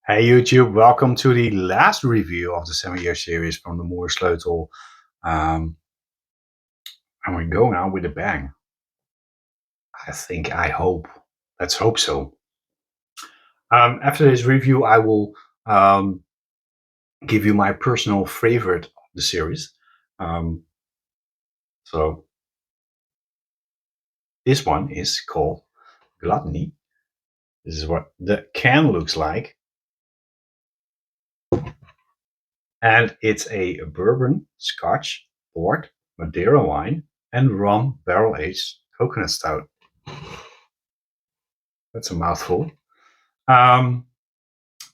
Hey YouTube, welcome to the last review of the 7-year series from the Moersleutel. And we're going out with a bang. I hope. Let's hope so. After this review, I will give you my personal favorite of the series. So this one is called Gluttony. This is what the can looks like. And it's a bourbon, scotch, port, Madeira wine, and rum barrel-aged coconut stout. That's a mouthful.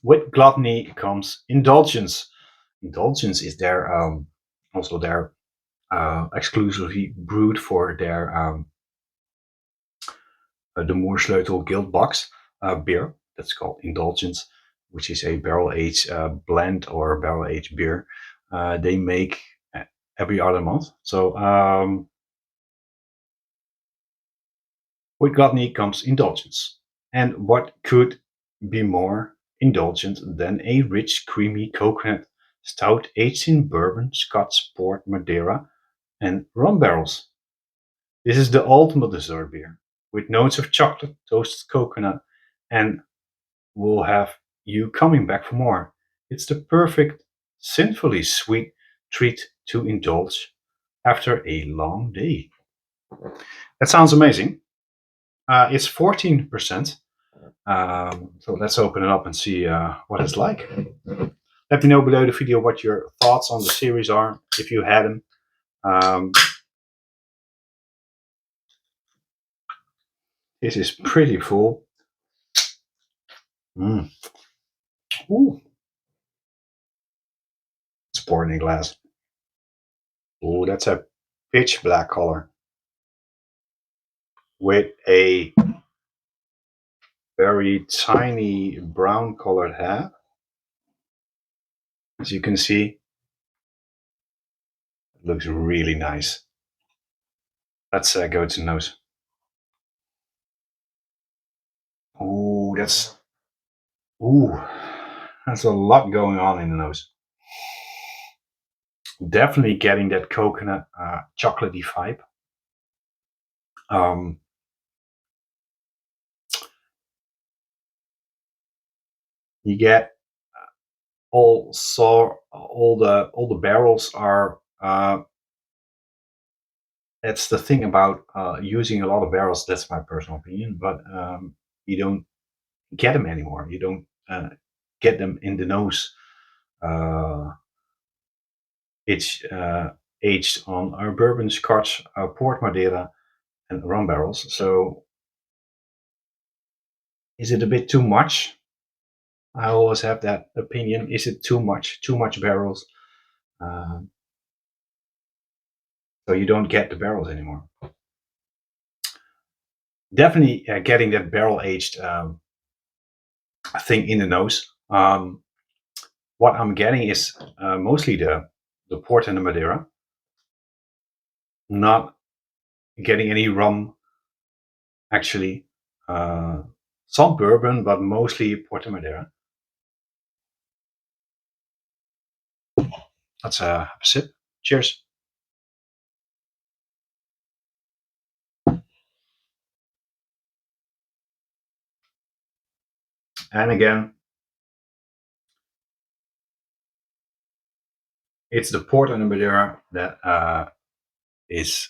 With Gluttony comes indulgence. Indulgence is also their exclusively brewed for their the Moersleutel Guild Box beer. That's called indulgence, which is a barrel-aged blend or barrel-aged beer they make every other month. So with Gluttony comes indulgence. And what could be more indulgent than a rich, creamy coconut stout aged in bourbon, Scotch, port, Madeira, and rum barrels? This is the ultimate dessert beer, with notes of chocolate, toasted coconut, and will have you coming back for more. It's the perfect, sinfully sweet treat to indulge after a long day. That sounds amazing. It's 14%. So let's open it up and see what it's like. Let me know below the video what your thoughts on the series are, if you had them. This is pretty full. Ooh. It's poured in a glass. Ooh, that's a pitch black color with a very tiny brown colored head. As you can see, it looks really nice. Let's go to the nose. Ooh, that's a lot going on in the nose. Definitely getting that coconut chocolatey vibe. You get all the barrels are. That's the thing about using a lot of barrels. That's my personal opinion, but you don't get them anymore. You don't get them in the nose. It's aged on our bourbon, Scotch, port, Madeira, and rum barrels. So, is it a bit too much? I always have that opinion. Is it too much? Too much barrels? So you don't get the barrels anymore. Definitely getting that barrel aged thing in the nose. What I'm getting is mostly the port and the Madeira. Not getting any rum, actually. Some bourbon, but mostly port and Madeira. Let's have a sip. Cheers. And again, it's the port and the Madeira that is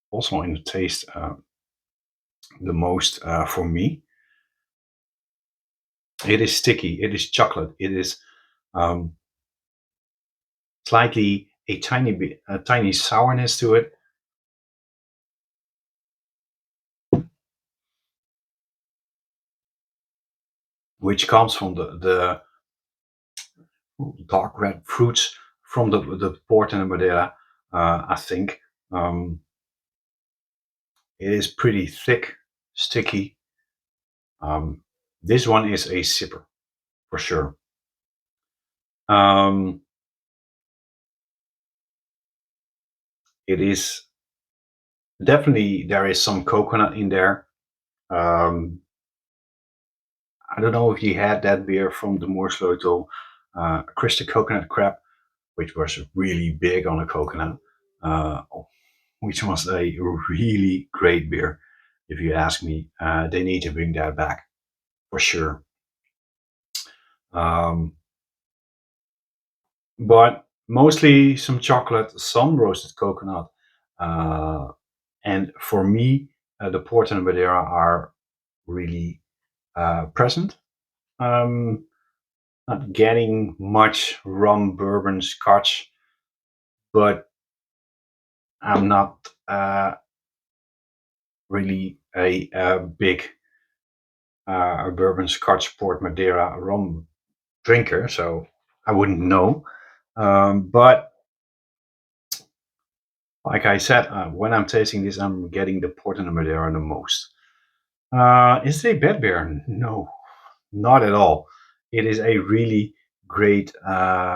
also in the taste the most for me. It is sticky. It is chocolate. It is slightly a tiny sourness to it. Which comes from the dark red fruits from the port and the Madeira. I think it is pretty thick, sticky. This one is a sipper for sure. It is definitely, there is some coconut in there. I don't know if you had that beer from the Moersleutel Crystal Coconut Crab, which was really big on the coconut, uh, which was a really great beer. If you ask me, they need to bring that back for sure. Um, but mostly some chocolate, some roasted coconut, uh, and for me, the Port and Madeira are really present. Um, Not getting much rum, bourbon, scotch, but I'm not really a big bourbon, scotch, port, Madeira, rum drinker, so I wouldn't know. But like I said, when I'm tasting this, I'm getting the port and the Madeira the most. Is it a bad beer? No, not at all. It is a really great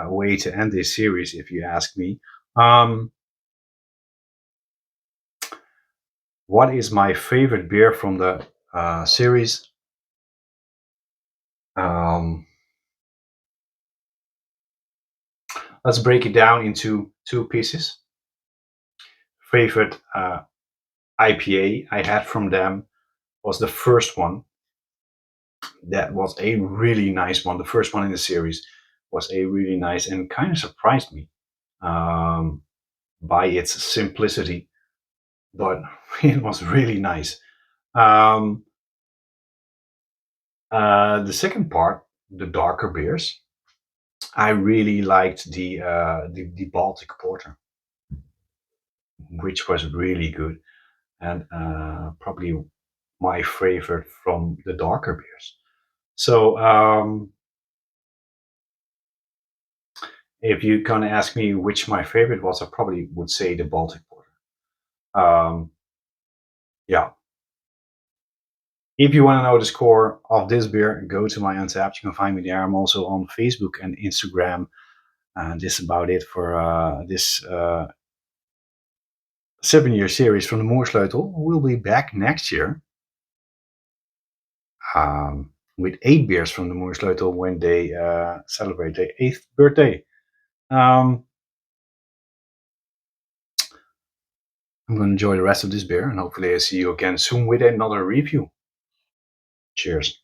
way to end this series, if you ask me. Um, what is my favorite beer from the series? Um, let's break it down into two pieces. Favorite IPA I had from them was the first one. That was a really nice one. The first one in the series was a really nice and kind of surprised me um, by its simplicity, but it was really nice. Um, the second part, the darker beers, I really liked the Baltic Porter, which was really good and probably my favorite from the darker beers. So if you're gonna ask me which my favorite was, I probably would say the Baltic Porter. Um, yeah. If you want to know the score of this beer, go to my Untapped. You can find me there. I'm also on Facebook and Instagram. And this is about it for this 7 year series from the Moersleutel. We'll be back next year with 8 beers from the Moersleutel when they celebrate their 8th birthday. Um, I'm going to enjoy the rest of this beer and hopefully I see you again soon with another review. Cheers.